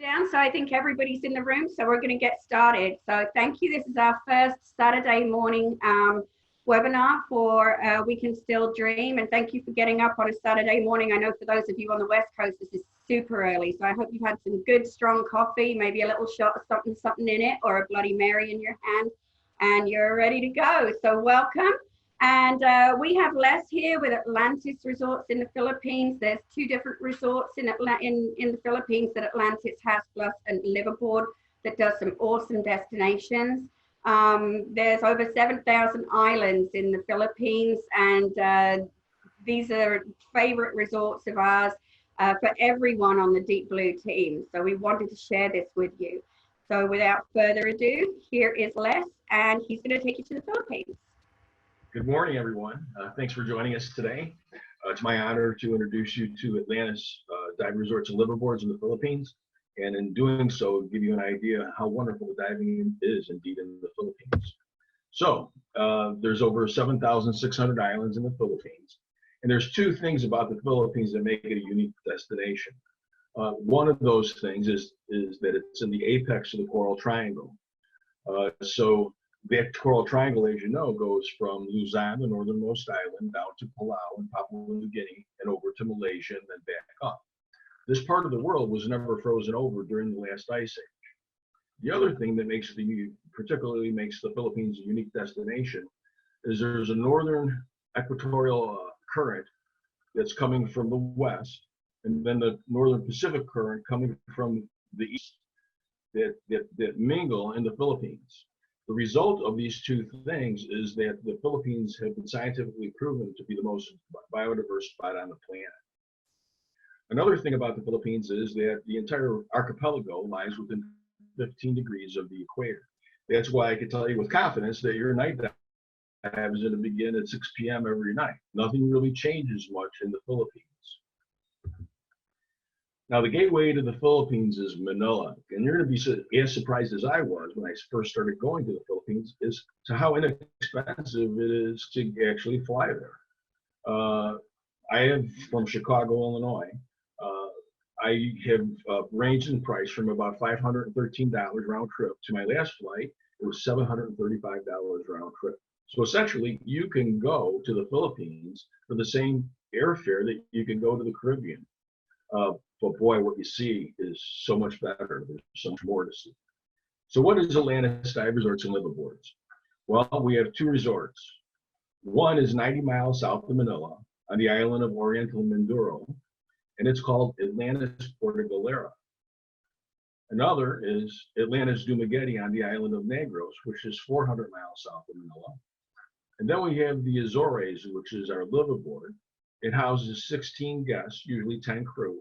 Down, so I think everybody's in the room, so we're going to get started. So thank you. This is our first Saturday morning webinar for We Can Still Dream, and thank you for getting up on a Saturday morning. I know for those of you on the West Coast, this is super early, so I hope you've had some good strong coffee, maybe a little shot of something in it, or a Bloody Mary in your hand, and you're ready to go. So welcome. And we have Les here with Atlantis Resorts in the Philippines. There's two different resorts in the Philippines that Atlantis has, plus a Liveaboard that does some awesome destinations. There's over 7,000 islands in the Philippines, and these are favorite resorts of ours for everyone on the Deep Blue team. So we wanted to share this with you. So without further ado, here is Les, and he's going to take you to the Philippines. Good morning, everyone. Thanks for joining us today. It's my honor to introduce you to Atlantis Dive Resorts and Liveaboards in the Philippines, and in doing so, give you an idea how wonderful the diving is indeed in the Philippines. So there's over 7,600 islands in the Philippines, and there's two things about the Philippines that make it a unique destination. One of those things is that it's in the apex of the Coral Triangle. So that Coral Triangle, as you know, goes from Luzon, the northernmost island, down to Palau and Papua New Guinea, and over to Malaysia, and then back up. This part of the world was never frozen over during the last ice age. The other thing that particularly makes the Philippines a unique destination is there's a northern equatorial current that's coming from the west, and then the northern Pacific current coming from the east that mingle in the Philippines. The result of these two things is that the Philippines have been scientifically proven to be the most biodiverse spot on the planet. Another thing about the Philippines is that the entire archipelago lies within 15 degrees of the equator. That's why I can tell you with confidence that your night dive is going to begin at 6 p.m. every night. Nothing really changes much in the Philippines. Now, the gateway to the Philippines is Manila, and you're going to be as surprised as I was when I first started going to the Philippines as to how inexpensive it is to actually fly there. I am from Chicago, Illinois. I have ranged in price from about $513 round trip to my last flight. It was $735 round trip. So essentially, you can go to the Philippines for the same airfare that you can go to the Caribbean. But boy, what you see is so much better. There's so much more to see. So what is Atlantis Dive Resorts and Liveaboards? Well, we have two resorts. One is 90 miles south of Manila on the island of Oriental Mindoro, and it's called Atlantis Puerto Galera. Another is Atlantis Dumaguete on the island of Negros, which is 400 miles south of Manila. And then we have the Azores, which is our liveaboard. It houses 16 guests, usually 10 crew.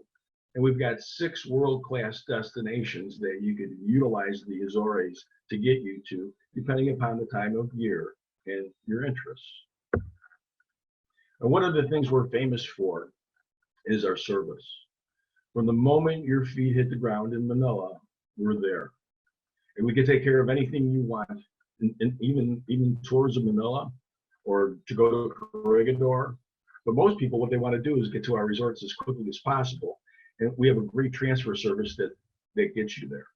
And we've got 6 world-class destinations that you can utilize the Azores to get you to, depending upon the time of year and your interests. And one of the things we're famous for is our service. From the moment your feet hit the ground in Manila, we're there. And we can take care of anything you want, and even tours of Manila or to go to Corregidor. But most people, what they want to do is get to our resorts as quickly as possible. And we have a great transfer service that gets you there.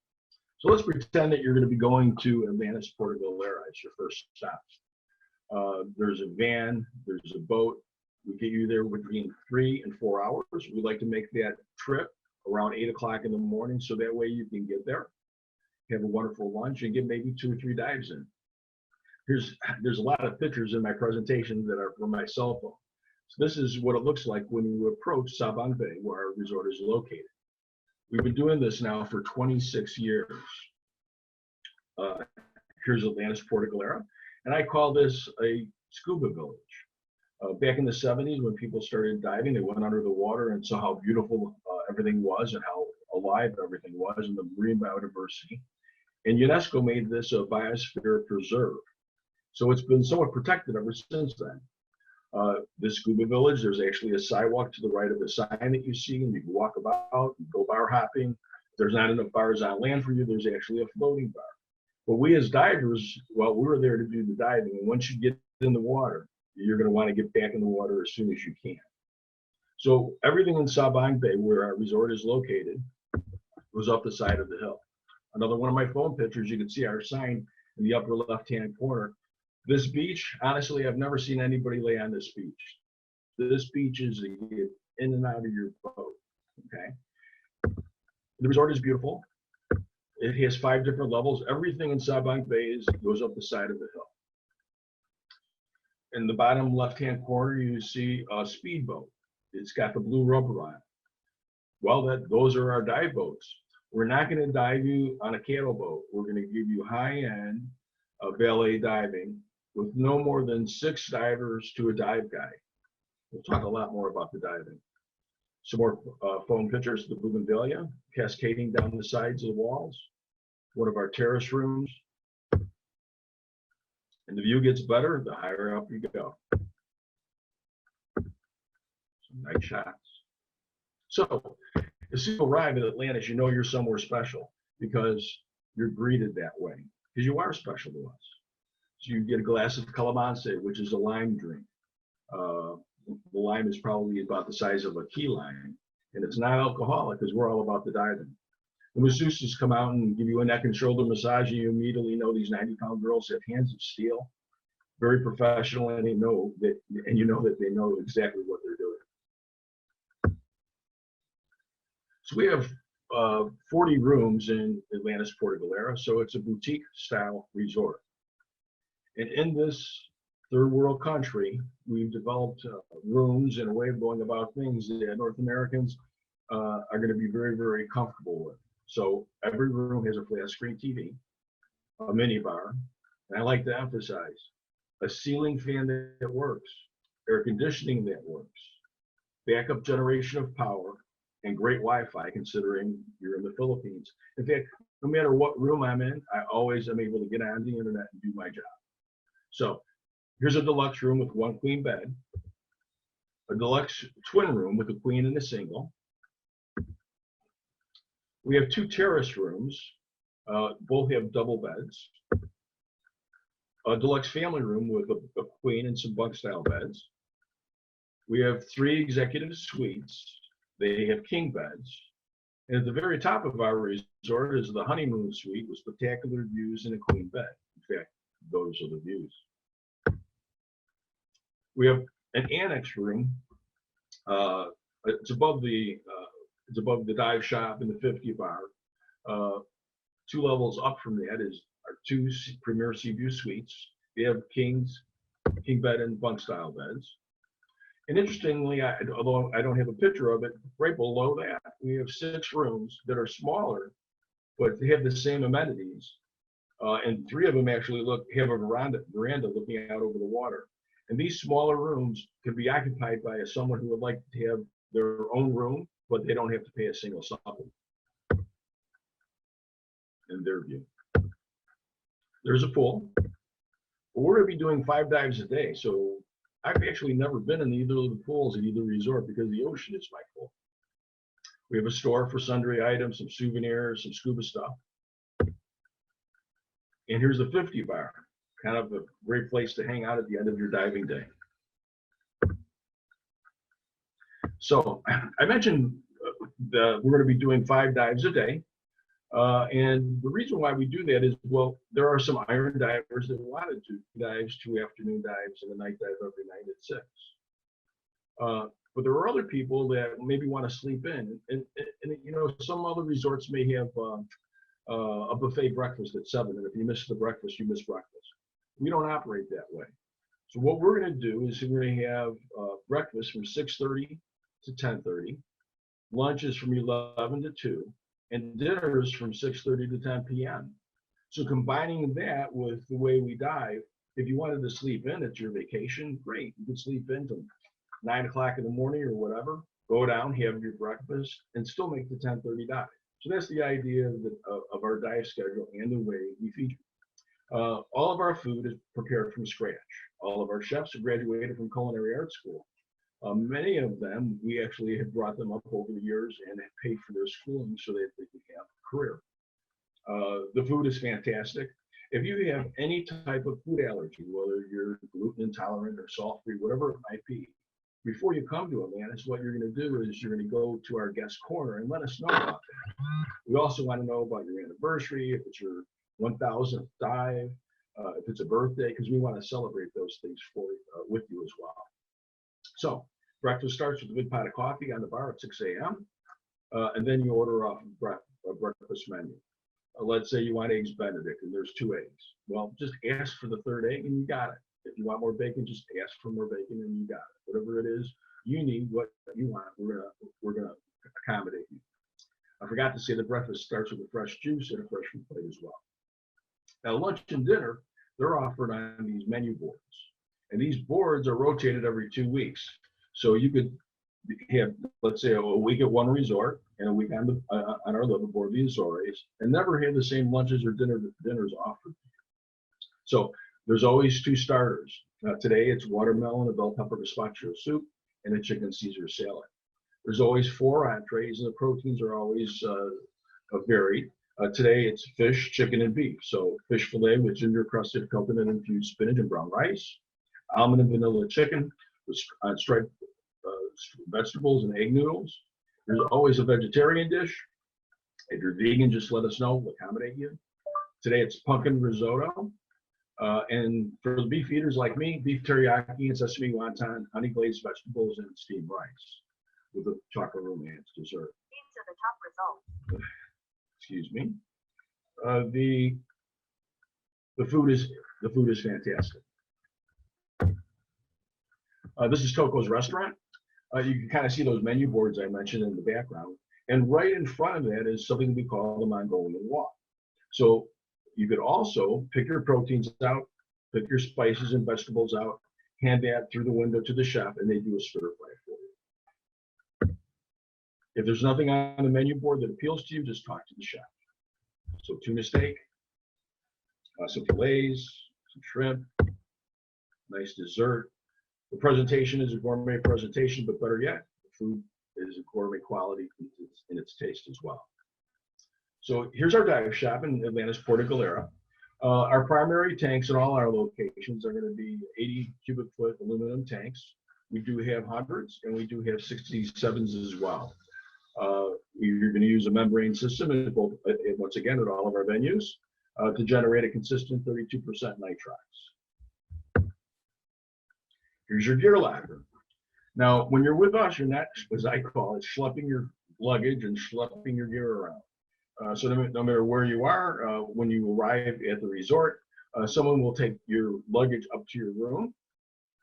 So let's pretend that you're going to be going to Atlantis Puerto Galera as your first stop. There's a van, there's a boat. We get you there between 3 and 4 hours. We like to make that trip around 8 o'clock in the morning, so that way you can get there, have a wonderful lunch, and get maybe 2 or 3 dives in. There's a lot of pictures in my presentation that are from my cell phone. So this is what it looks like when you approach Sabang Bay, where our resort is located. We've been doing this now for 26 years. Here's Atlantis Puerto Galera, and I call this a scuba village. Back in the 70s, when people started diving, they went under the water and saw how beautiful everything was and how alive everything was, and the marine biodiversity. And UNESCO made this a biosphere preserve. So it's been somewhat protected ever since then. This scuba village, there's actually a sidewalk to the right of the sign that you see, and you can walk about and go bar hopping. If there's not enough bars on land for you, there's actually a floating bar. But we as divers, well, we were there to do the diving, and once you get in the water, you're going to want to get back in the water as soon as you can. So everything in Sabang Bay, where our resort is located, goes up the side of the hill. Another one of my phone pictures, you can see our sign in the upper left-hand corner. This beach, honestly, I've never seen anybody lay on this beach. This beach is to get in and out of your boat, okay? The resort is beautiful. It has 5 different levels. Everything in Sabang Bay goes up the side of the hill. In the bottom left-hand corner, you see a speedboat. It's got the blue rubber on it. Well, those are our dive boats. We're not going to dive you on a cattle boat. We're going to give you high-end valet diving with no more than 6 divers to a dive guy. We'll talk a lot more about the diving. Some more phone pictures, the bougainvillea cascading down the sides of the walls. One of our terrace rooms. And the view gets better the higher up you go. Some nice shots. So, as you arrive at Atlantis, you know you're somewhere special because you're greeted that way, because you are special to us. So you get a glass of calamansi, which is a lime drink. The lime is probably about the size of a key lime, and it's not alcoholic because we're all about the diving. The masseuses come out and give you a neck and shoulder massage, and you immediately know these 90-pound girls have hands of steel, very professional, and you know that they know exactly what they're doing. So we have 40 rooms in Atlantis Puerto Galera, so it's a boutique-style resort. And in this third world country, we've developed rooms and a way of going about things that North Americans are going to be very, very comfortable with. So every room has a flat screen TV, a mini bar, and I like to emphasize a ceiling fan that works, air conditioning that works, backup generation of power, and great Wi-Fi considering you're in the Philippines. In fact, no matter what room I'm in, I always am able to get on the internet and do my job. So here's a deluxe room with 1 queen bed, a deluxe twin room with a queen and a single. We have 2 terrace rooms, both have double beds, a deluxe family room with a queen and some bunk style beds. We have 3 executive suites. They have king beds. And at the very top of our resort is the honeymoon suite with spectacular views and a queen bed. In fact, those are the views. We have an annex room. It's above the dive shop and the 50 bar. 2 levels up from that is our 2 premier sea view suites. They have king bed and bunk style beds. And interestingly, although I don't have a picture of it, right below that, we have 6 rooms that are smaller, but they have the same amenities. And 3 of them actually have a veranda looking out over the water. And these smaller rooms can be occupied by someone who would like to have their own room, but they don't have to pay a single supplement. In their view. There's a pool. We're going to be doing 5 dives a day. So I've actually never been in either of the pools at either resort because the ocean is my pool. We have a store for sundry items, some souvenirs, some scuba stuff. And here's the 50 bar, kind of a great place to hang out at the end of your diving day. So I mentioned that we're going to be doing 5 dives a day. And the reason why we do that is, well, there are some iron divers that want to do dives, 2 afternoon dives, and a night dive every night at 6. But there are other people that maybe want to sleep in. And you know, some other resorts may have a buffet breakfast at 7. And if you miss the breakfast, you miss breakfast. We don't operate that way. So what we're going to do is we're going to have breakfast from 6:30 to 10:30, lunches from 11 to 2, and dinners from 6:30 to 10 p.m. So combining that with the way we dive, if you wanted to sleep in at your vacation, great. You could sleep in till 9 o'clock in the morning or whatever, go down, have your breakfast, and still make the 10:30 dive. So that's the idea of our dive schedule and the way we feed you. All of our food is prepared from scratch. All of our chefs have graduated from culinary art school. Many of them, we actually have brought them up over the years and have paid for their schooling so that they could have a career. The food is fantastic. If you have any type of food allergy, whether you're gluten intolerant or salt-free, whatever it might be, before you come to Atlantis, what you're going to do is you're going to go to our guest corner and let us know about that. We also want to know about your anniversary, if it's your 1000th dive, if it's a birthday, because we want to celebrate those things with you as well. So breakfast starts with a big pot of coffee on the bar at 6 a.m. And then you order off a breakfast menu. Let's say you want eggs Benedict and there's 2 eggs. Well, just ask for the 3rd egg and you got it. If you want more bacon, just ask for more bacon and you got it. Whatever it is you need, what you want, we're gonna accommodate you. I forgot to say the breakfast starts with a fresh juice and a fresh fruit plate as well. Now lunch and dinner, they're offered on these menu boards. And these boards are rotated every 2 weeks. So you could have, let's say, a week at one resort and a week on our Liveaboard, the Azores, and never have the same lunches or dinners offered. So there's always 2 starters. Today it's watermelon, a bell pepper gazpacho soup, and a chicken Caesar salad. There's always 4 entrees, and the proteins are always varied. Today it's fish, chicken, and beef. So fish fillet with ginger crusted coconut infused spinach and brown rice, almond and vanilla chicken with striped vegetables and egg noodles. There's always a vegetarian dish. If you're vegan, just let us know. We'll accommodate you. Today it's pumpkin risotto. And for the beef eaters like me, beef teriyaki and sesame wonton, honey glazed vegetables, and steamed rice with a chocolate romance dessert. These are the top results. Excuse me. The food is fantastic. This is Cocos Restaurant. You can kind of see those menu boards I mentioned in the background. And right in front of that is something we call the Mongolian Walk. So you could also pick your proteins out, pick your spices and vegetables out, hand that through the window to the chef, and they do a stir fry for you. If there's nothing on the menu board that appeals to you, just talk to the chef. So tuna steak, some fillets, some shrimp, nice dessert. The presentation is a gourmet presentation, but better yet, the food is a gourmet quality in its taste as well. So here's our dive shop in Atlantis, Puerto Galera. Our primary tanks in all our locations are going to be 80 cubic foot aluminum tanks. We do have hundreds and we do have 67s as well. You're going to use a membrane system at both, once again, at all of our venues to generate a consistent 32% nitrox. Here's your gear locker. Now, when you're with us, you're not, as I call it, schlepping your luggage and schlepping your gear around. So no matter where you are, when you arrive at the resort, someone will take your luggage up to your room.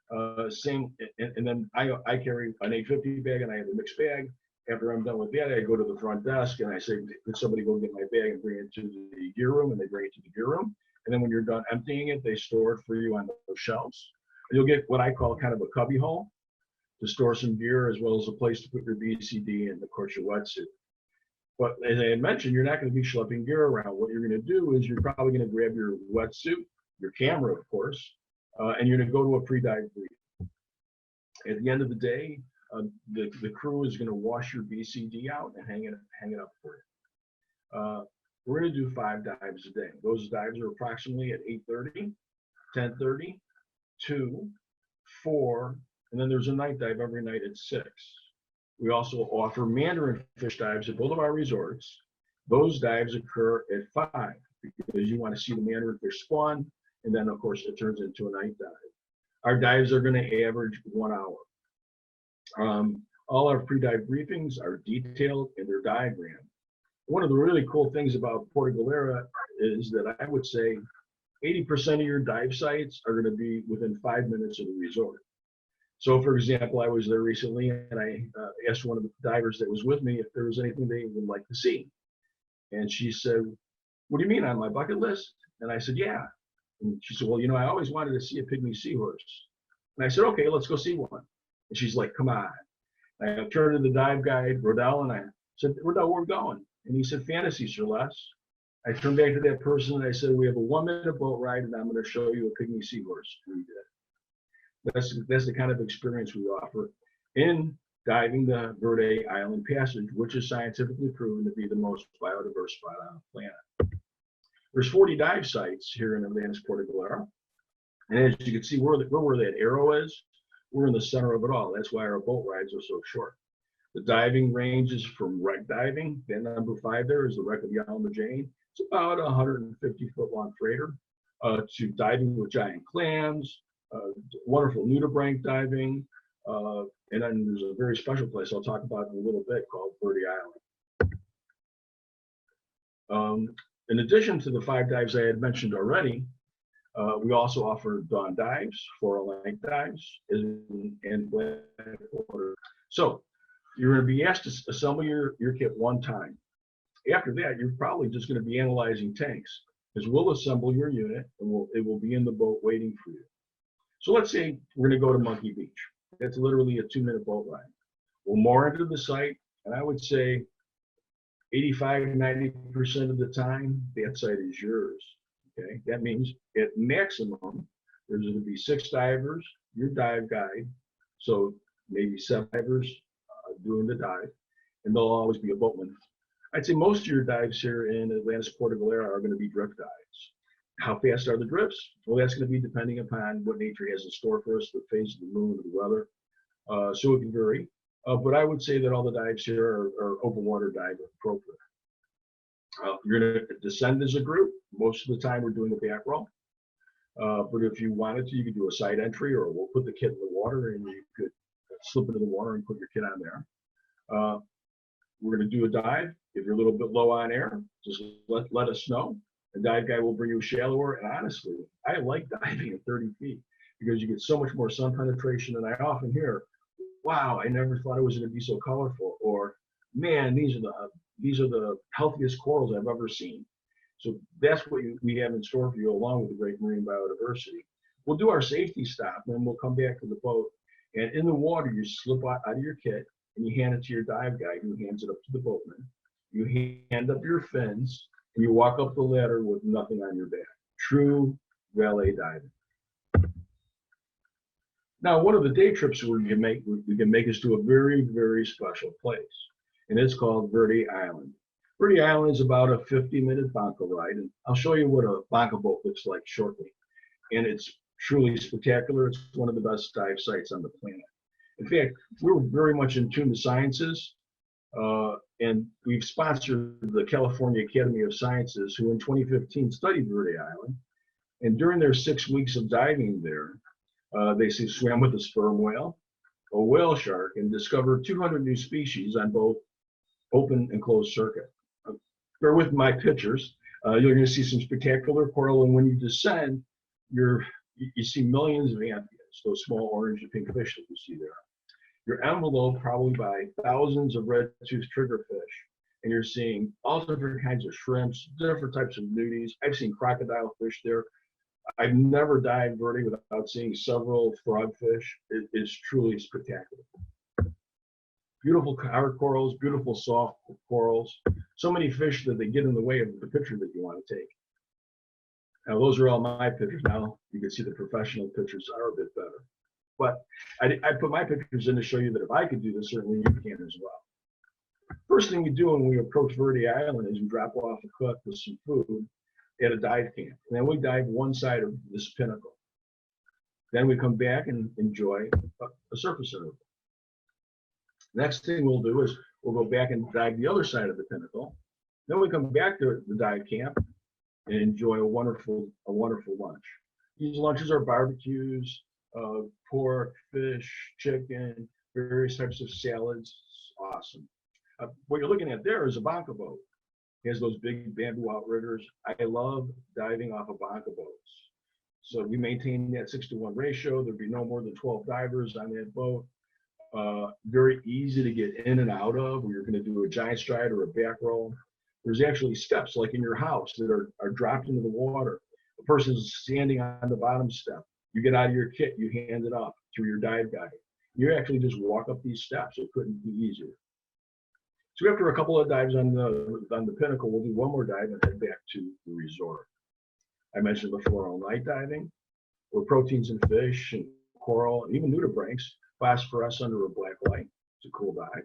And then I carry an 850 bag and I have a mixed bag. After I'm done with that, I go to the front desk and I say, "Could somebody go get my bag and bring it to the gear room?" And they bring it to the gear room. And then when you're done emptying it, they store it for you on those shelves. You'll get what I call kind of a cubby hole to store some gear, as well as a place to put your BCD and, of course, your wetsuit. But as I had mentioned, you're not going to be schlepping gear around. What you're going to do is you're probably going to grab your wetsuit, your camera, of course, and you're going to go to a pre-dive brief. At the end of the day, the crew is going to wash your BCD out and hang it up for you. We're going to do 5 dives a day. Those dives are approximately at 8:30, 10:30, 2, 4, and then there's a night dive every night at 6. We also offer mandarin fish dives at both of our resorts. Those dives occur at 5 because you want to see the mandarin fish spawn, and then of course it turns into a night dive. Our dives are going to average 1 hour. All our pre-dive briefings are detailed and they're diagrammed. One of the really cool things about Puerto Galera is that I would say 80% of your dive sites are going to be within 5 minutes of the resort. So for example, I was there recently and I asked one of the divers that was with me if there was anything they would like to see. And she said, "What do you mean, on my bucket list?" And I said, "Yeah." And she said, "Well, you know, I always wanted to see a pygmy seahorse." And I said, "Okay, let's go see one." And she's like, "Come on." I turned to the dive guide, Rodell, and I said, "Rodell, where are we going?" And he said, "Fantasy, Sir Les." I turned back to that person and I said, "We have a 1-minute boat ride and I'm going to show you a pygmy seahorse." And we did. That's the kind of experience we offer in diving the Verde Island Passage, which is scientifically proven to be the most biodiverse spot on the planet. There's 40 dive sites here in Atlantis, Puerto Galera. And as you can see where that arrow is, we're in the center of it all. That's why our boat rides are so short. The diving ranges from wreck diving, that number 5 there is the wreck of the Alma Jane. It's about a 150-foot long freighter, to diving with giant clams, wonderful nudibranch diving, and then there's a very special place I'll talk about in a little bit called Verde Island. In addition to the 5 dives I had mentioned already, we also offer dawn dives, 4-length dives, and blackwater. So you're going to be asked to assemble your kit one time. After that, you're probably just going to be analyzing tanks, because we'll assemble your unit and it will be in the boat waiting for you. So let's say we're going to go to Monkey Beach. That's literally a 2-minute boat ride. We'll moor into the site, and I would say 85–90% of the time, that site is yours. Okay, that means at maximum, there's going to be 6 divers, your dive guide, so maybe 7 divers doing the dive, and there'll always be a boatman. I'd say most of your dives here in Atlantis, Puerto Galera are going to be drift dives. How fast are the drifts? Well, that's going to be depending upon what nature has in store for us, the phase of the moon, the weather. So it can vary. But I would say that all the dives here are open water dive appropriate. You're going to descend as a group. Most of the time we're doing a back row. But if you wanted to, you could do a side entry, or we'll put the kit in the water and you could slip into the water and put your kit on there. We're going to do a dive. If you're a little bit low on air, just let us know. The dive guy will bring you shallower. And honestly, I like diving at 30 feet because you get so much more sun penetration. And I often hear, wow, I never thought it was going to be so colorful. Or, man, these are the healthiest corals I've ever seen. So that's what we have in store for you, along with the great marine biodiversity. We'll do our safety stop, then we'll come back to the boat. And in the water, you slip out of your kit and you hand it to your dive guide, who hands it up to the boatman. You hand up your fins and you walk up the ladder with nothing on your back. True valet diving. Now, one of the day trips we can make is to a very, very special place, and it's called Verde Island. Verde Island is about a 50-minute banca ride, and I'll show you what a banca boat looks like shortly. And it's truly spectacular. It's one of the best dive sites on the planet. In fact, we're very much in tune to sciences, and we've sponsored the California Academy of Sciences, who in 2015 studied Verde Island. And during their 6 weeks of diving there, they swam with a sperm whale, a whale shark, and discovered 200 new species on both open and closed circuit. Bear with my pictures. You're going to see some spectacular coral, and when you descend, you see millions of amphibians, those small orange and pink fish that you see there. You're enveloped probably by thousands of red-toothed triggerfish, and you're seeing all different kinds of shrimps, different types of nudies. I've seen crocodile fish there. I've never dived Verde without seeing several frogfish. It is truly spectacular. Beautiful hard corals, beautiful soft corals. So many fish that they get in the way of the picture that you want to take. Now, those are all my pictures. Now, you can see the professional pictures are a bit better. But I put my pictures in to show you that if I could do this, certainly you can as well. First thing we do when we approach Verde Island is we drop off a cook with some food at a dive camp. And then we dive one side of this pinnacle. Then we come back and enjoy a surface interval. Next thing we'll do is we'll go back and dive the other side of the pinnacle. Then we come back to the dive camp and enjoy a wonderful lunch. These lunches are barbecues, pork, fish, chicken, various types of salads. Awesome. What you're looking at there is a banca boat. It has those big bamboo outriggers. I love diving off of banca boats. So we maintain that 6-to-1 ratio. There'd be no more than 12 divers on that boat. Very easy to get in and out of. You're going to do a giant stride or a back roll. There's actually steps like in your house that are dropped into the water. A person's standing on the bottom step. You get out of your kit, you hand it up to your dive guide. You actually just walk up these steps. It couldn't be easier. So after a couple of dives on the pinnacle, we'll do one more dive and head back to the resort. I mentioned before all-night diving, where proteins in fish and coral, and even nudibranchs, phosphoresce under a black light. It's a cool dive.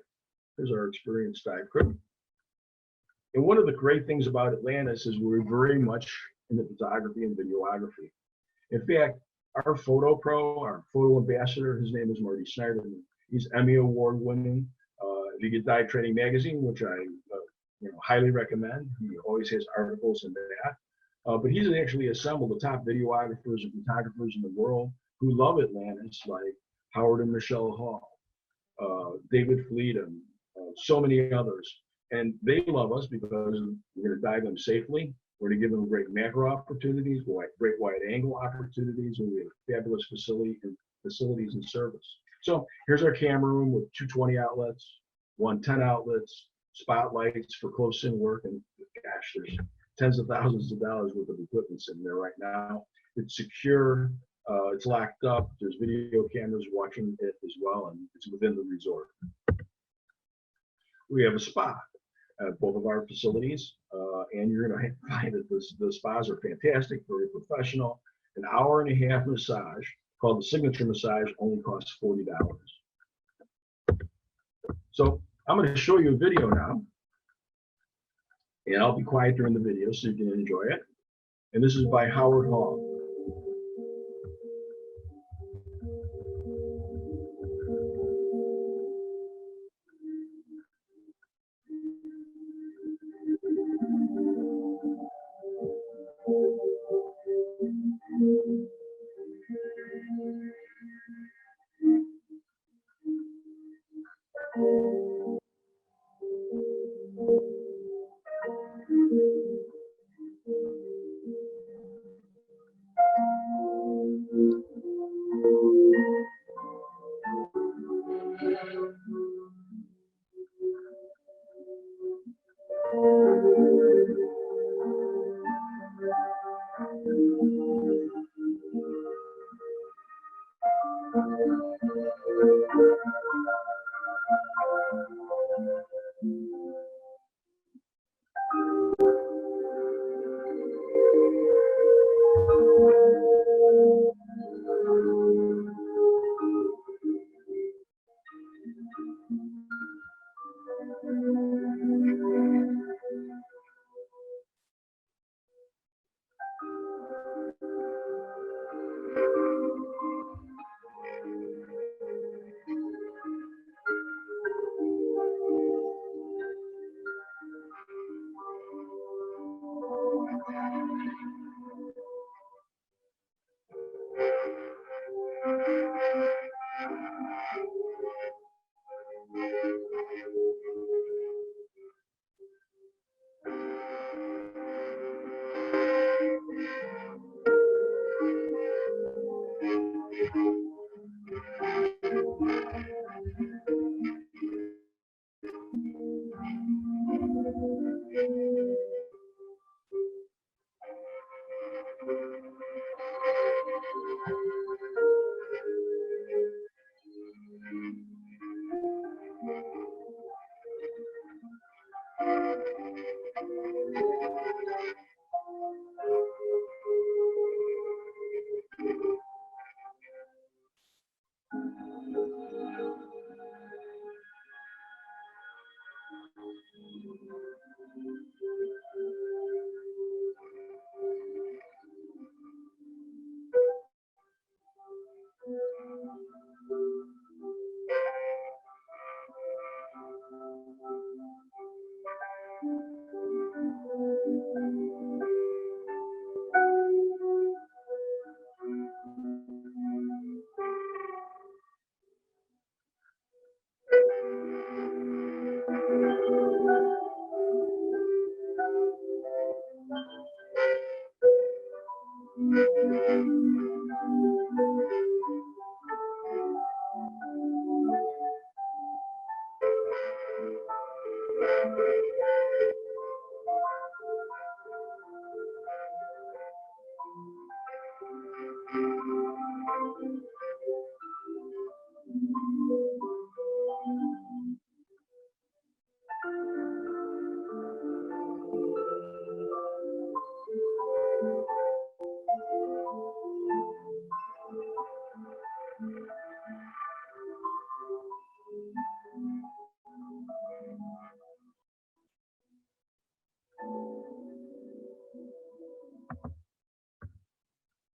Here's our experienced dive crew. And one of the great things about Atlantis is we're very much into photography and videography. In fact, our photo pro, our photo ambassador, his name is Marty Snyder. He's Emmy Award winning. If you get Dive Trading Magazine, which I highly recommend, he always has articles in that. But he's actually assembled the top videographers and photographers in the world who love Atlantis, like Howard and Michelle Hall, David Fleetum, so many others. And they love us because we're going to dive them safely. We're going to give them great macro opportunities, great wide angle opportunities, and we have fabulous facilities and service. So here's our camera room with 220 outlets, 110 outlets, spotlights for close-in work, and gosh, there's tens of thousands of dollars worth of equipment sitting there right now. It's secure, it's locked up. There's video cameras watching it as well, and it's within the resort. We have a spa at both of our facilities, and you're going to find that the spas are fantastic, very professional. An hour and a half massage called the signature massage only costs $40. So I'm going to show you a video now, and I'll be quiet during the video so you can enjoy it. And this is by Howard Hall.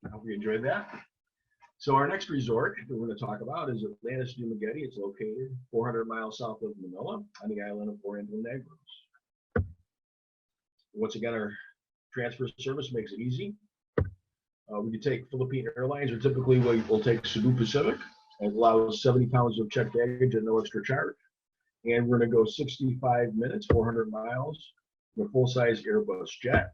I hope you enjoyed that. So our next resort that we're going to talk about is Atlantis Philippines. It's located 400 miles south of Manila on the island of Oriental Negros. Once again, our transfer service makes it easy. We can take Philippine Airlines, or typically we'll take Cebu Pacific. It allows 70 pounds of checked baggage at no extra charge. And we're going to go 65 minutes, 400 miles, with a full-size Airbus jet.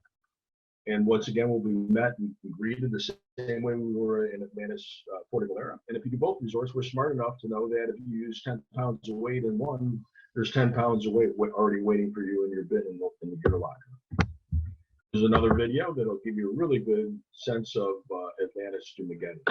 And once again, we'll be met and greeted the same way we were in Atlantis, Puerto Galera. And if you do both resorts, we're smart enough to know that if you use 10 pounds of weight in one, there's 10 pounds of weight already waiting for you in your bin in the gear locker. There's another video that'll give you a really good sense of Atlantis to Philippines.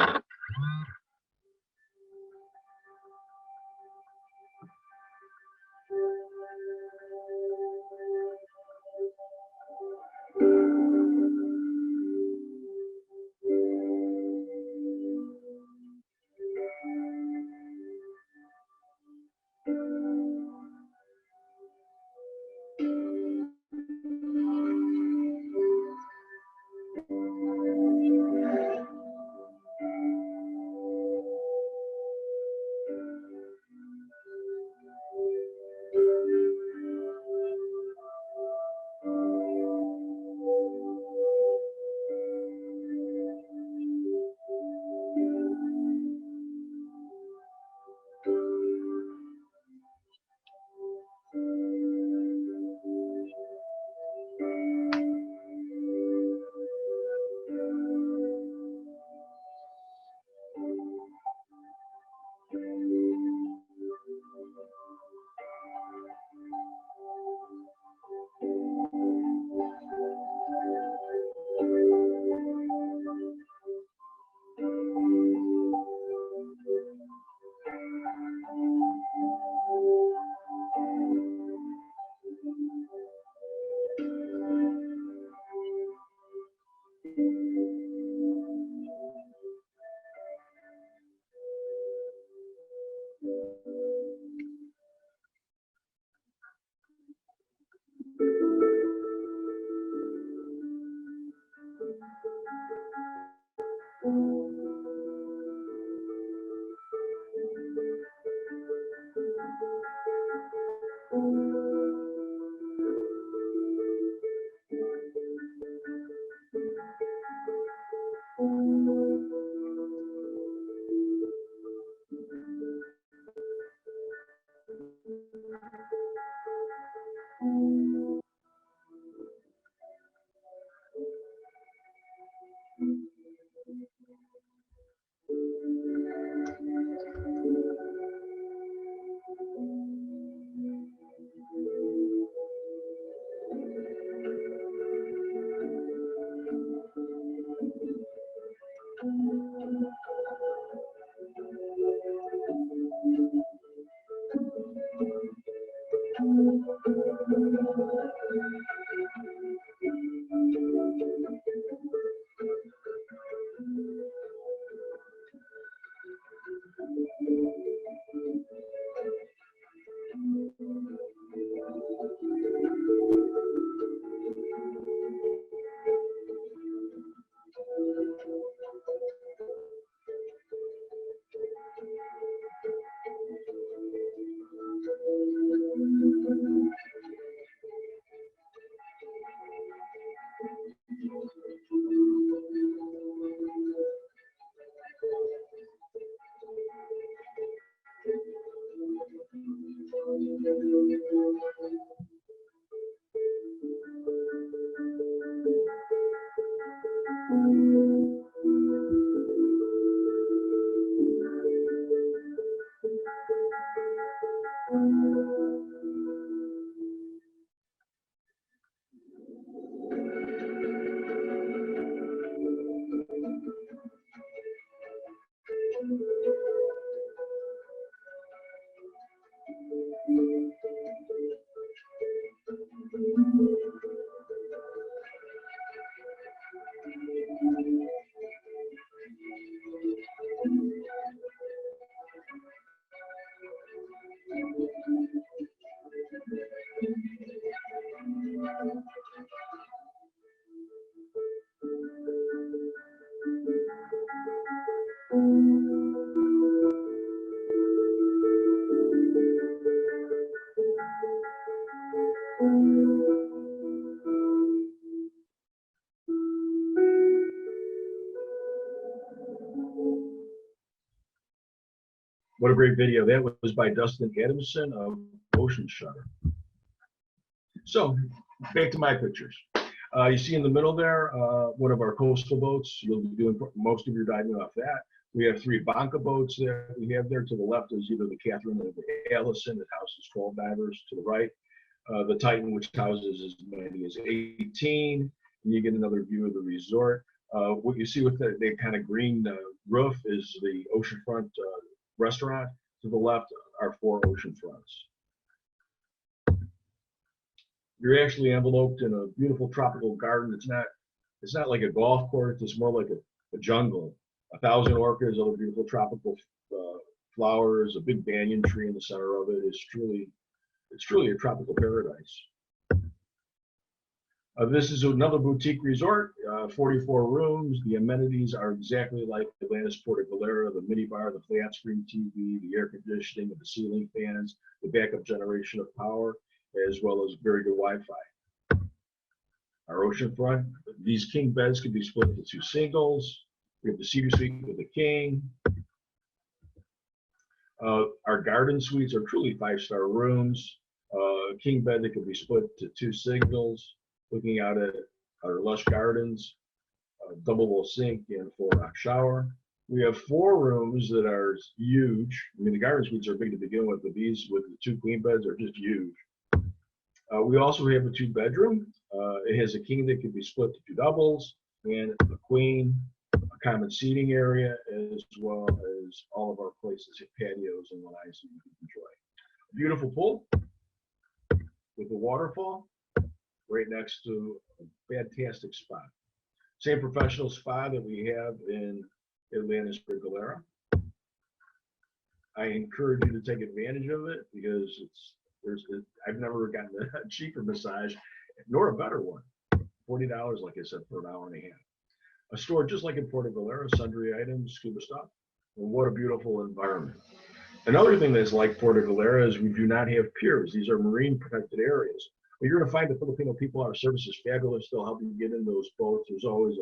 What a great video. That was by Dustin Adamson of Ocean Shutter. So back to my pictures. You see in the middle there, one of our coastal boats. You'll be doing most of your diving off that. We have 3 Banca boats there. We have there to the left is either the Catherine or the Allison that houses 12 divers. To the right, the Titan, which houses as many as 18. And you get another view of the resort. What you see with the kind of green roof is the oceanfront restaurant. To the left are 4 ocean fronts. You're actually enveloped in a beautiful tropical garden. It's not like a golf course. It's more like a jungle. 1,000 orchids, other beautiful tropical flowers, a big banyan tree in the center of it. It's truly a tropical paradise. This is another boutique resort, 44 rooms. The amenities are exactly like Atlantis Puerto Galera, the minibar, the flat screen TV, the air conditioning, the ceiling fans, the backup generation of power, as well as very good Wi-Fi. Our oceanfront, these king beds can be split into 2 singles. We have the cedar suite with the king. Our garden suites are truly 5-star rooms. King bed that can be split to 2 singles, looking out at our lush gardens, a double wall sink and full rock shower. We have 4 rooms that are huge. I mean, the garden suites are big to begin with, but these with the 2 queen beds are just huge. We also have a 2-bedroom. It has a king that can be split to 2 doubles and a queen, a common seating area, as well as all of our places have patios and lanais that you can enjoy. A beautiful pool with a waterfall right next to a fantastic spa. Same professional spa that we have in Atlantis Puerto Galera. I encourage you to take advantage of it because I've never gotten a cheaper massage, nor a better one. $40, like I said, for an hour and a half. A store just like in Puerto Galera, sundry items, scuba stuff. And what a beautiful environment. Another thing that's like Puerto Galera is we do not have piers. These are marine protected areas. But you're going to find the Filipino people, our service is fabulous. They'll help you get in those boats. There's always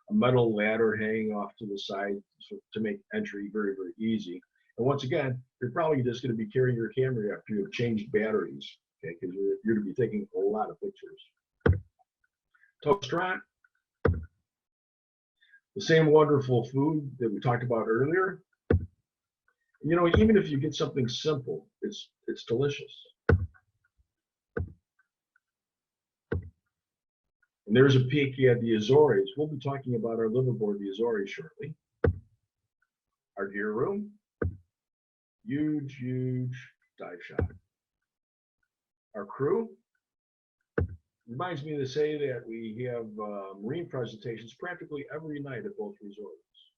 a metal ladder hanging off to the side to make entry very, very easy. And once again, you're probably just going to be carrying your camera after you've changed batteries, okay? Because you're going to be taking a lot of pictures. Restaurant, the same wonderful food that we talked about earlier. You know, even if you get something simple, it's delicious. And there's a peek at the Azores. We'll be talking about our liveaboard, the Azores, shortly. Our gear room, huge, huge dive shop. Our crew, reminds me to say that we have marine presentations practically every night at both resorts.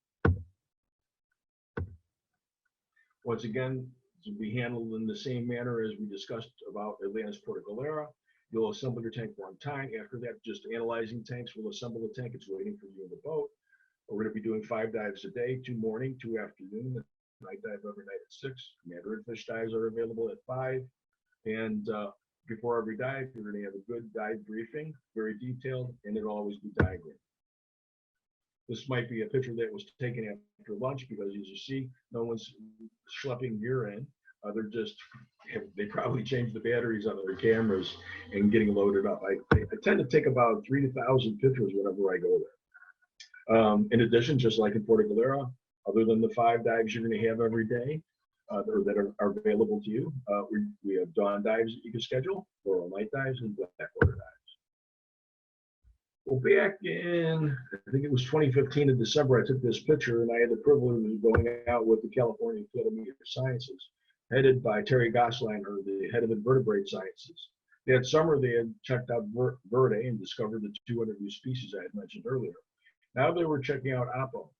Once again, to be handled in the same manner as we discussed about Atlantis Puerto Galera. You'll assemble your tank one time. After that, just analyzing tanks. We'll assemble the tank. It's waiting for you in the boat. We're going to be doing 5 dives a day, 2 morning, 2 afternoon, night dive every night at 6. Mandarin fish dives are available at 5. And before every dive, you're going to have a good dive briefing, very detailed, and it'll always be diagrammed. This might be a picture that was taken after lunch because, as you see, no one's schlepping gear in. They probably changed the batteries on their cameras and getting loaded up. I tend to take about 3,000 pictures whenever I go there. In addition, just like in Puerto Galera, other than the 5 dives you're going to have every day that are available to you, we have dawn dives that you can schedule, floral night dives, and blackwater dives. Well, back in, I think it was 2015 in December, I took this picture and I had the privilege of going out with the California Academy of Sciences, headed by Terry Gosliner, the head of Invertebrate Sciences. That summer, they had checked out Verde and discovered the 200 new species I had mentioned earlier. Now they were checking out Apo.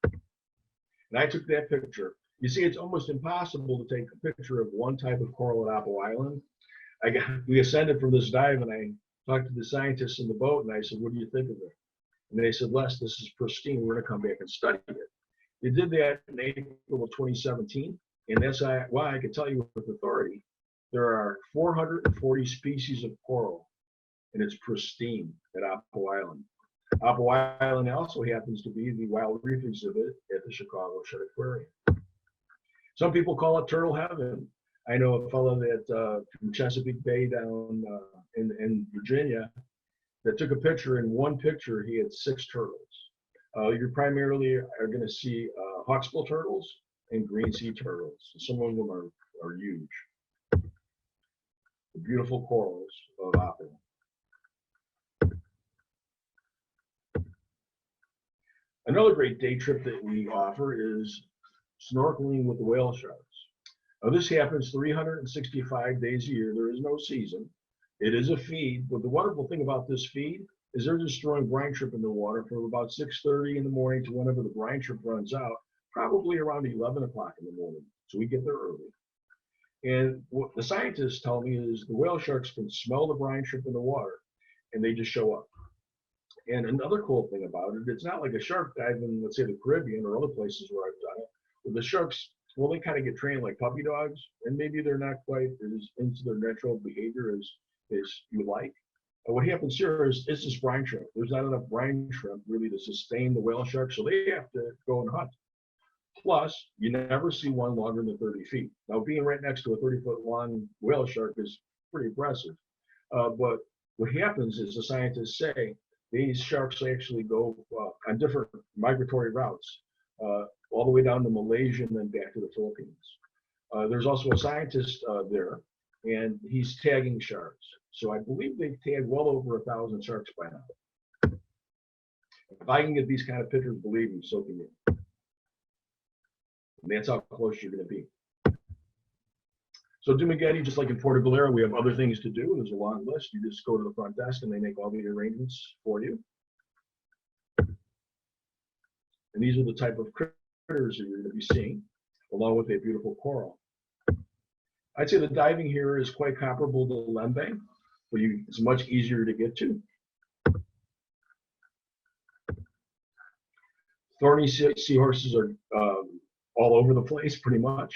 And I took that picture. You see, it's almost impossible to take a picture of one type of coral at Apo Island. We ascended from this dive and I talked to the scientists in the boat and I said, what do you think of it? And they said, Les, this is pristine. We're going to come back and study it. They did that in April of 2017. And that's why I can tell you with authority, there are 440 species of coral and it's pristine at Apo Island. Apo Island also happens to be the wild reef exhibit at the Chicago Shedd Aquarium. Some people call it turtle heaven. I know a fellow that from Chesapeake Bay down in Virginia that took a picture. In one picture, he had 6 turtles. You primarily are going to see hawksbill turtles and green sea turtles. Some of them are huge. The beautiful corals of Apo. Another great day trip that we offer is snorkeling with the whale sharks. Now, this happens 365 days a year. There is no season. It is a feed, but the wonderful thing about this feed is they're just throwing brine shrimp in the water from about 6:30 in the morning to whenever the brine shrimp runs out, probably around 11 o'clock in the morning. So we get there early. And what the scientists tell me is the whale sharks can smell the brine shrimp in the water, and they just show up. And another cool thing about it, it's not like a shark dive in, let's say, the Caribbean or other places where I've done it. But the sharks, well, they kind of get trained like puppy dogs, and maybe they're not quite as into their natural behavior as you like. And what happens here is it's just brine shrimp. There's not enough brine shrimp really to sustain the whale shark, so they have to go and hunt. Plus, you never see one longer than 30 feet. Now, being right next to a 30-foot long whale shark is pretty impressive. But what happens is the scientists say these sharks actually go on different migratory routes, all the way down to Malaysia and then back to the Philippines. There's also a scientist there, and he's tagging sharks. So I believe they've tagged well over 1,000 sharks by now. If I can get these kind of pictures, believe me, so can you. And that's how close you're going to be. So Dumaguete, just like in Puerto Galera, we have other things to do. There's a long list. You just go to the front desk and they make all the arrangements for you. And these are the type of critters that you're going to be seeing, along with a beautiful coral. I'd say the diving here is quite comparable to Lembe, but it's much easier to get to. Thorny seahorses are all over the place, pretty much.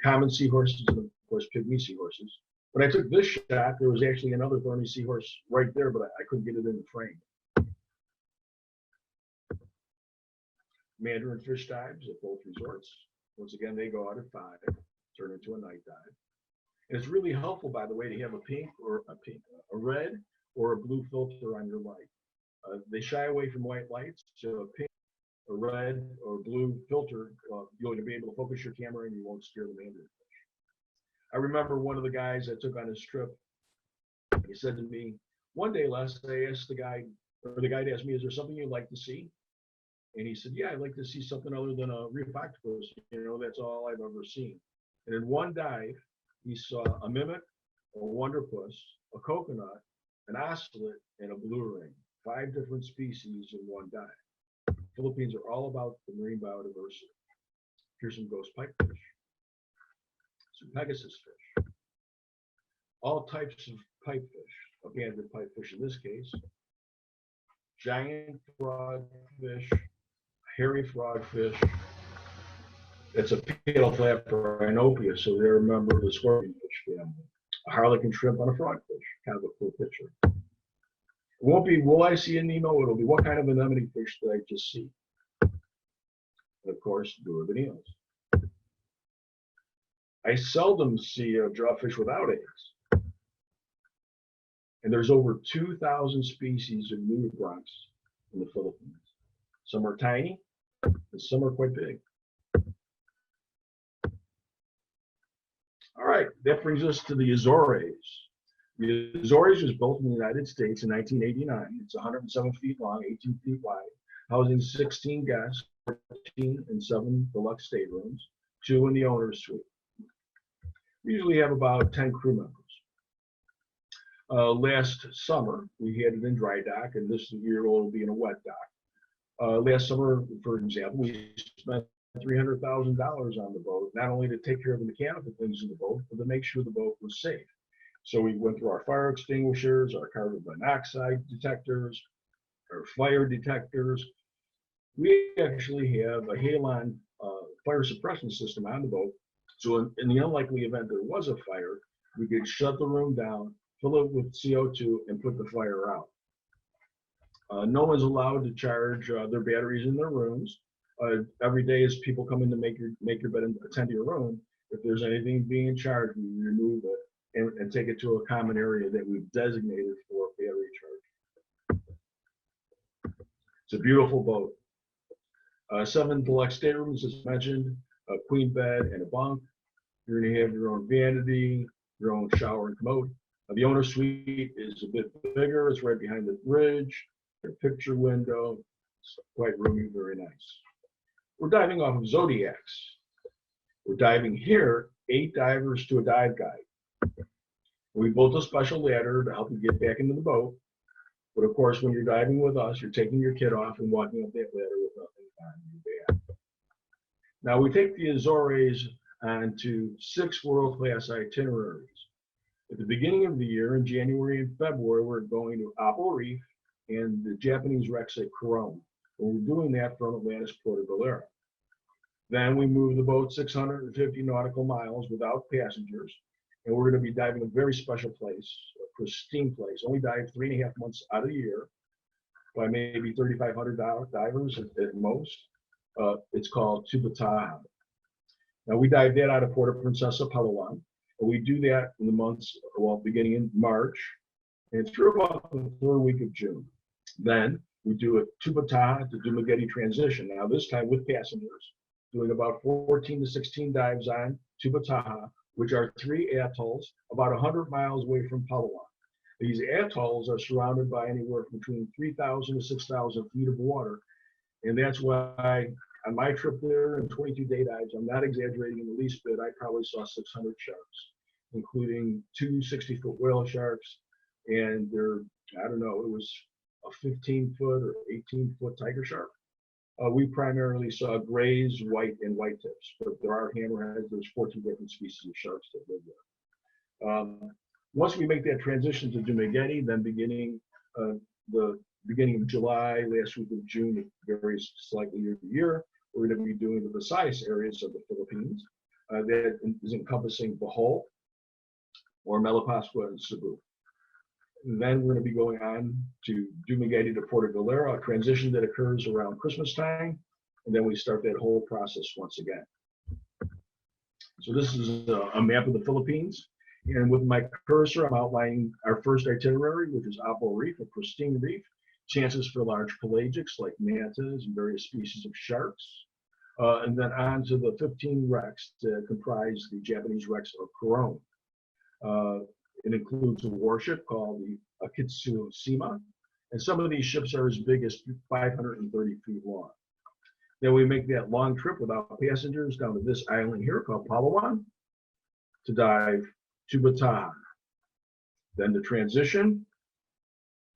Common seahorses and, of course, pygmy seahorses. When I took this shot, there was actually another thorny seahorse right there, but I couldn't get it in the frame. Mandarin fish dives at both resorts. Once again, they go out at 5, turn into a night dive. And it's really helpful, by the way, to have a red or a blue filter on your light. They shy away from white lights, so a pink, a red, or blue filter, you're going to be able to focus your camera and you won't scare the mandarin fish. I remember one of the guys I took on this trip, he said to me, one day, Les, I asked the guide asked me, is there something you'd like to see? And he said, yeah, I'd like to see something other than a reef octopus. That's all I've ever seen. And in one dive, he saw a mimic, a wonderpuss, a coconut, an ocelot, and a blue ring. 5 different species in one dive. Philippines are all about the marine biodiversity. Here's some ghost pipefish, some Pegasus fish, all types of pipefish, abandoned pipefish in this case, giant frogfish, hairy frogfish. It's a paddle-flat rhinopia, so they're a member of the scorpionfish family. A harlequin shrimp on a frogfish, kind of a cool picture. It won't be, will I see a Nemo? It'll be, what kind of anemone fish did I just see? And of course, Verde Islands. I seldom see a jawfish without eggs. And there's over 2,000 species of nudibranchs in the Philippines. Some are tiny, and some are quite big. All right, that brings us to the Azores. The Azores was built in the United States in 1989. It's 107 feet long, 18 feet wide, housing 16 guests, 14 and 7 deluxe staterooms, 2 in the owner's suite. We usually have about 10 crew members. Last summer, we had it in dry dock, and this year it will be in a wet dock. Last summer, for example, we spent $300,000 on the boat, not only to take care of the mechanical things in the boat, but to make sure the boat was safe. So we went through our fire extinguishers, our carbon monoxide detectors, our fire detectors. We actually have a halon fire suppression system on the boat. So in the unlikely event there was a fire, we could shut the room down, fill it with CO2, and put the fire out. No one's allowed to charge their batteries in their rooms. Every day as people come in to make your bed and attend to your room, if there's anything being charged, we remove it and take it to a common area that we've designated for battery charge. It's a beautiful boat. 7 deluxe staterooms, as mentioned, a queen bed and a bunk. You're going to have your own vanity, your own shower and commode. The owner suite is a bit bigger. It's right behind the bridge. A picture window. It's quite roomy, very nice. We're diving off of Zodiacs. We're diving here, 8 divers to a dive guide. We built a special ladder to help you get back into the boat. But of course, when you're diving with us, you're taking your kit off and walking up that ladder with nothing on your back. Now we take the Azores onto 6 world-class itineraries. At the beginning of the year, in January and February, we're going to Apo Reef and the Japanese wrecks at Coron. And we're doing that from Atlantis Puerto Galera. Then we move the boat 650 nautical miles without passengers, and we're going to be diving a very special place, a pristine place. Only dive 3.5 months out of the year by maybe 3,500 divers at most. It's called Tubattaha. Now we dive that out of Puerto Princesa, Palawan, and we do that in the months, well, beginning in March and through about the 3rd week of June. Then we do a Tubattaha to Dumaguete transition. Now this time with passengers, doing about 14 to 16 dives on Tubattaha, which are 3 atolls about 100 miles away from Palawan. These atolls are surrounded by anywhere between 3,000 to 6,000 feet of water, and that's why on my trip there in 22 day dives, I'm not exaggerating in the least bit, I probably saw 600 sharks, including 2 60-foot whale sharks, and I don't know, it was a 15-foot or 18-foot tiger shark. We primarily saw grays, white, and white tips, but there are hammerheads. There's 14 different species of sharks that live there. Once we make that transition to Dumaguete, then beginning the beginning of July, last week of June, it varies slightly year to year, we're going to be doing the Visayas areas of the Philippines. That is encompassing Bohol, or Malapascua and Cebu. Then we're going to be going on to Dumaguete to Puerto Galera, a transition that occurs around Christmas time, and then we start that whole process once again. So this is a map of the Philippines, and with my cursor, I'm outlining our first itinerary, which is Apo Reef, a pristine reef, chances for large pelagics like mantas and various species of sharks, and then on to the 15 wrecks that comprise the Japanese wrecks of Coron. It includes a warship called the Akitsushima, and some of these ships are as big as 530 feet long. Then we make that long trip without passengers down to this island here called Palawan to dive Tubattaha. Then the transition,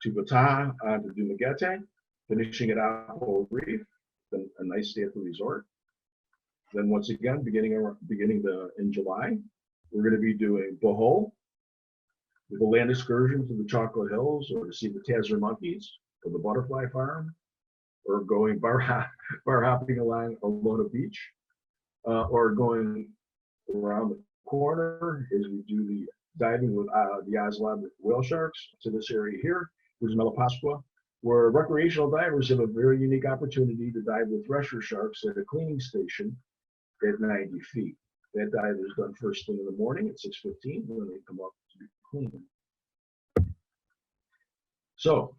Tubattaha onto Dumaguete, finishing at Apo Reef, then a nice stay at the resort. Then once again, beginning in July, we're going to be doing Bohol, with a land excursion to the Chocolate Hills, or to see the Tazar monkeys, or the butterfly farm, or going bar hopping along Alona Beach, or going around the corner as we do the diving with the Oslob whale sharks to this area here, which is Malapascua, where recreational divers have a very unique opportunity to dive with thresher sharks at a cleaning station at 90 feet. That dive is done first thing in the morning at 6:15 when they come up to be cleaned. So,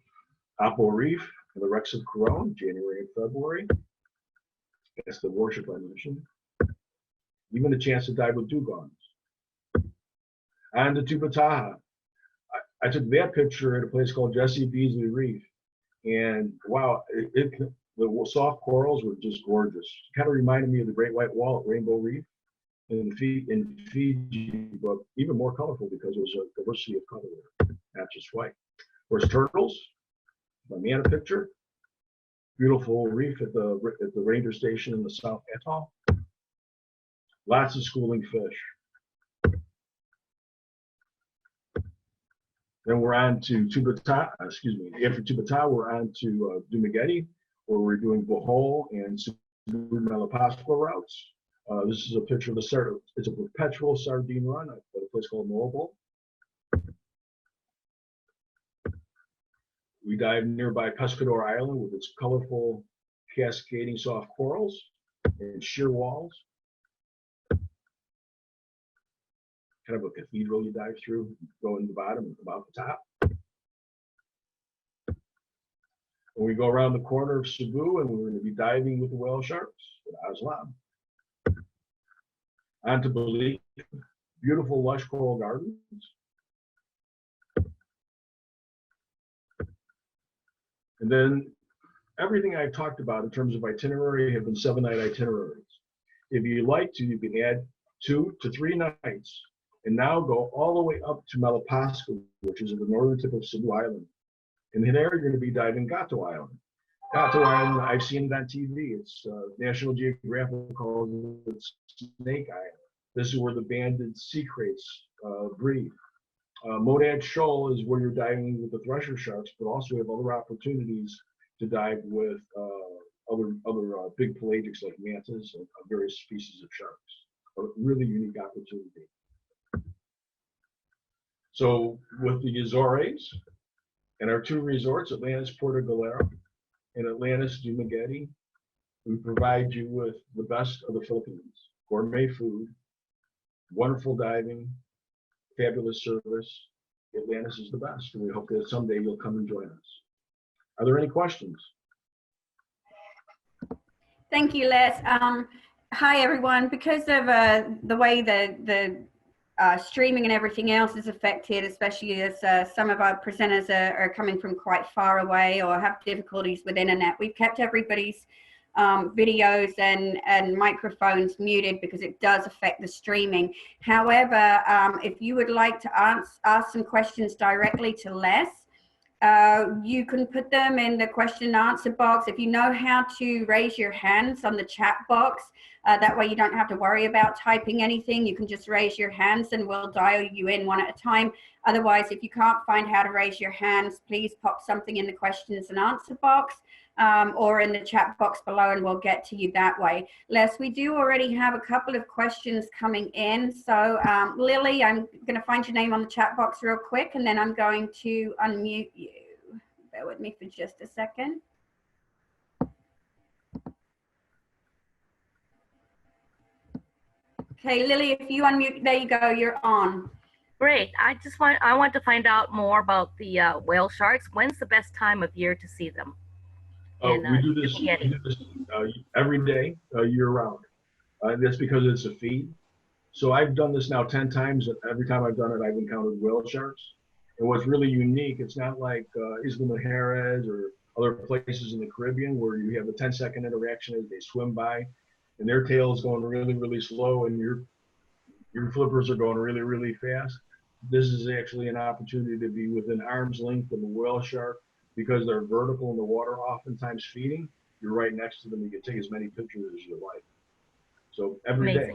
Apo Reef and the wrecks of Coron, January and February. That's the warship I mentioned. Even a chance to dive with dugongs. On to Tubattaha. I took that picture at a place called Jesse Beasley Reef, and wow, the soft corals were just gorgeous. Kind of reminded me of the Great White Wall at Rainbow Reef in Fiji, but even more colorful because there was a diversity of color there, not just white. Of course, turtles. My Manta picture. Beautiful reef at the ranger station in the South Atoll. Lots of schooling fish. Then we're on to Tubattaha, after Tubattaha, we're on to Dumaguete, where we're doing Bohol and Malapascua routes. This is a picture of it's a perpetual sardine run at a place called Mobile. We dive nearby Pescador Island with its colorful cascading soft corals and sheer walls. Kind of a cathedral you dive through, go in the bottom, about the top. And we go around the corner of Cebu, and we're going to be diving with the whale sharks at Oslob. On to Belize, beautiful lush coral gardens. And then everything I've talked about in terms of itinerary have been 7-night itineraries. If you like to, you can add 2 to 3 nights and now go all the way up to Malapascua, which is at the northern tip of Cebu Island. And there you're going to be diving Gato Island. Gato Island, I've seen it on TV. It's National Geographic calls it Snake Island. This is where the banded sea kraits breed. Monad Shoal is where you're diving with the thresher sharks, but also we have other opportunities to dive with other big pelagics like mantas and various species of sharks. A really unique opportunity. So with the Azores and our 2 resorts, Atlantis Puerto Galera and Atlantis Dumaguete, we provide you with the best of the Philippines. Gourmet food, wonderful diving, fabulous service. Atlantis is the best, and we hope that someday you'll come and join us. Are there any questions? Thank you, Les. Hi, everyone. Because of the way the streaming and everything else is affected, especially as some of our presenters are coming from quite far away or have difficulties with internet, we've kept everybody's videos and microphones muted because it does affect the streaming. However, if you would like to ask some questions directly to Les, you can put them in the question and answer box. If you know how to raise your hands on the chat box, that way you don't have to worry about typing anything. You can just raise your hands and we'll dial you in one at a time. Otherwise, if you can't find how to raise your hands, please pop something in the questions and answer box or in the chat box below and we'll get to you that way. Les, we do already have a couple of questions coming in. So Lily, I'm going to find your name on the chat box real quick and then I'm going to unmute you. Bear with me for just a second. Okay, Lily, if you unmute, there you go, you're on. Great. I want to find out more about the whale sharks. When's the best time of year to see them? We do this every day, year round. That's because it's a feed. So I've done this now 10 times, and every time I've done it, I've encountered whale sharks. And what's really unique, it's not like Isla Mujeres or other places in the Caribbean where you have a 10-second interaction as they swim by, and their tail is going really, really slow, and your flippers are going really, really fast. This is actually an opportunity to be within arm's length of a whale shark because they're vertical in the water, oftentimes feeding. You're right next to them. You can take as many pictures as you like. So every day.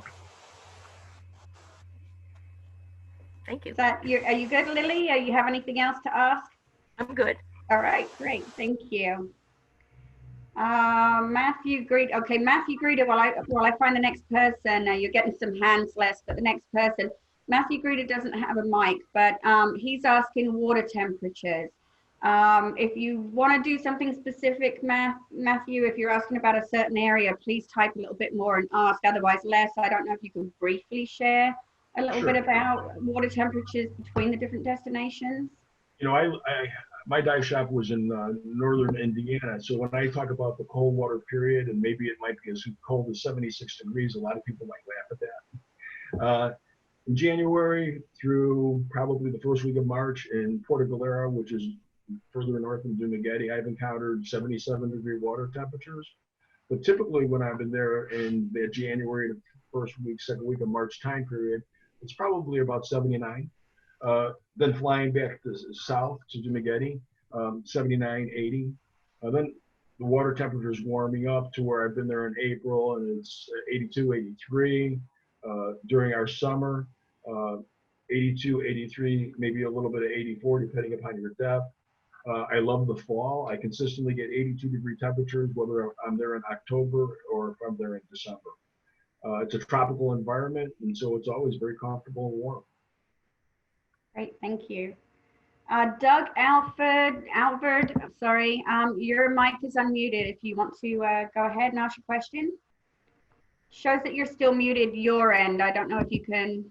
Thank you. Are you good, Lily? You have anything else to ask? I'm good. All right, great. Thank you. Matthew Greed. Okay, Matthew Greeter, while I find the next person, you're getting some hands less, but the next person, Matthew Greeter doesn't have a mic, but he's asking water temperatures. If you want to do something specific, Matthew, if you're asking about a certain area, please type a little bit more and ask. Otherwise, Les, I don't know if you can briefly share a little bit about water temperatures between the different destinations. You know, my dive shop was in northern Indiana. So when I talk about the cold water period, and maybe it might be as cold as 76 degrees, a lot of people might laugh at that. In January through probably the first week of March in Puerto Galera, which is further north than Dumaguete, I've encountered 77-degree water temperatures. But typically when I've been there in the January to first week, second week of March time period, it's probably about 79. Then flying back to south to Dumaguete, 79, 80. Then the water temperature is warming up to where I've been there in April and it's 82, 83. During our summer, 82, 83, maybe a little bit of 84 depending upon your depth. I love the fall. I consistently get 82-degree temperatures, whether I'm there in October or if I'm there in December. It's a tropical environment, and so it's always very comfortable and warm. Great, thank you. Doug Alford, sorry, your mic is unmuted if you want to go ahead and ask your question. Shows that you're still muted your end. I don't know if you can.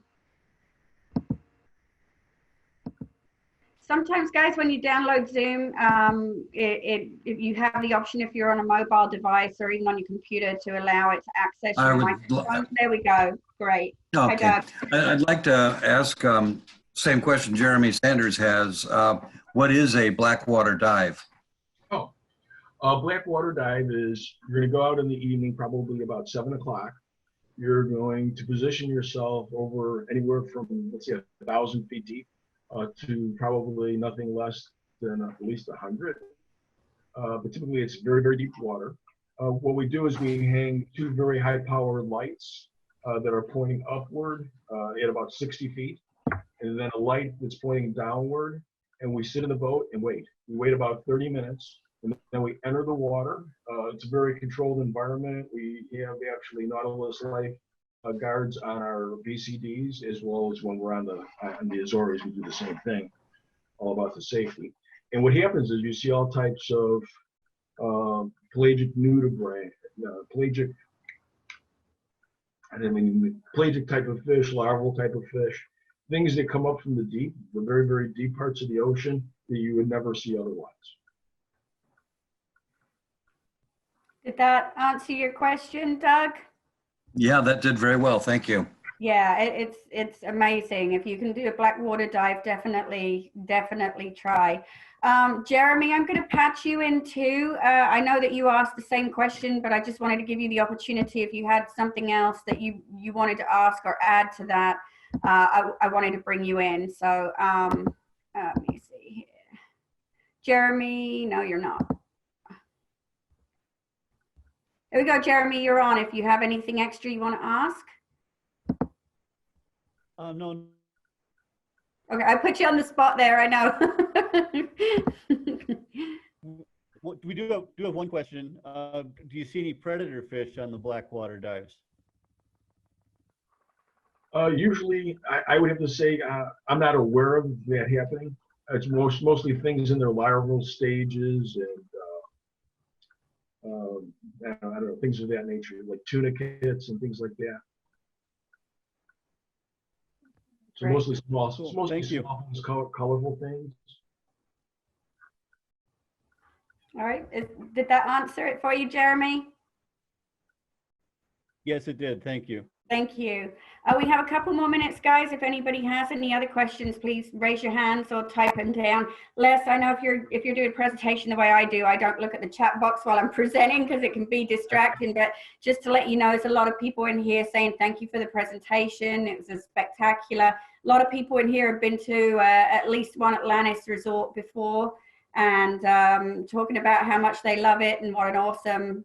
Sometimes, guys, when you download Zoom, you have the option if you're on a mobile device or even on your computer to allow it to access your microphone. There we go. Great. Okay. Hi, Doug. I'd like to ask, same question Jeremy Sanders has. What is a blackwater dive? Oh, a blackwater dive is you're going to go out in the evening, probably about 7 o'clock. You're going to position yourself over anywhere from, let's say, 1,000 feet deep to probably nothing less than at least 100. But typically it's very, very deep water. What we do is we hang 2 very high powered lights that are pointing upward at about 60 feet. And then a light that's pointing downward. And we sit in the boat and wait. We wait about 30 minutes. And then we enter the water. It's a very controlled environment. We have actually Nautilus life guards on our VCDs, as well as when we're on the Azores, we do the same thing, all about the safety. And what happens is you see all types of pelagic nudibranch, pelagic type of fish, larval type of fish, things that come up from the deep, the very, very deep parts of the ocean that you would never see otherwise. Did that answer your question, Doug? Yeah, that did very well. Thank you. Yeah, it's amazing. If you can do a blackwater dive, definitely try. Jeremy, I'm going to patch you in too. I know that you asked the same question, but I just wanted to give you the opportunity if you had something else that you wanted to ask or add to that. I wanted to bring you in. So let me see here. Jeremy, no, you're not. There we go, Jeremy, you're on. If you have anything extra you want to ask. No. Okay, I put you on the spot there, I know. We do have one question. Do you see any predator fish on the blackwater dives? Usually, I would have to say I'm not aware of that happening. It's mostly things in their larval stages and I don't know, things of that nature, like tunicates and things like that. So mostly small, cool. mostly Thank you. small, colorful things. All right, did that answer it for you, Jeremy? Yes, it did. Thank you. Thank you. We have a couple more minutes, guys. If anybody has any other questions, please raise your hands or type them down. Les, I know if you're doing a presentation the way I do, I don't look at the chat box while I'm presenting because it can be distracting. But just to let you know, there's a lot of people in here saying thank you for the presentation. It was a spectacular. A lot of people in here have been to at least one Atlantis resort before and talking about how much they love it and what an awesome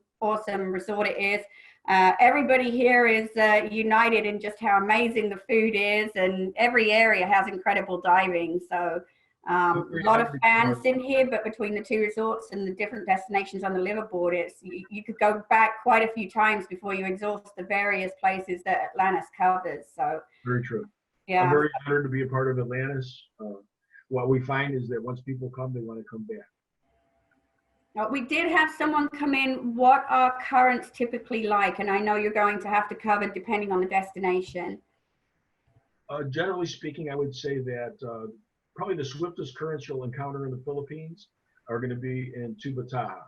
resort it is. Everybody here is united in just how amazing the food is, and every area has incredible diving. So a lot of fans in here, but between the 2 resorts and the different destinations on the Liveaboard, you could go back quite a few times before you exhaust the various places that Atlantis covers. So very true. Yeah, I'm very honored to be a part of Atlantis. What we find is that once people come, they want to come back. We did have someone come in. What are currents typically like? And I know you're going to have to cover depending on the destination. Generally speaking, I would say that probably the swiftest currents you'll encounter in the Philippines are going to be in Tubattaha.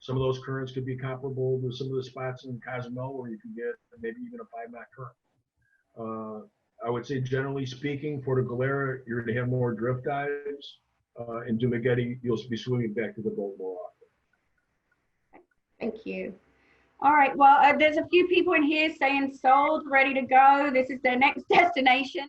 Some of those currents could be comparable to some of the spots in Cozumel where you can get maybe even a 5-knot current. I would say generally speaking, Puerto Galera, you're going to have more drift dives. In Dumaguete, you'll be swimming back to the boat more often. Thank you. All right, well, there's a few people in here saying sold, ready to go. This is their next destination.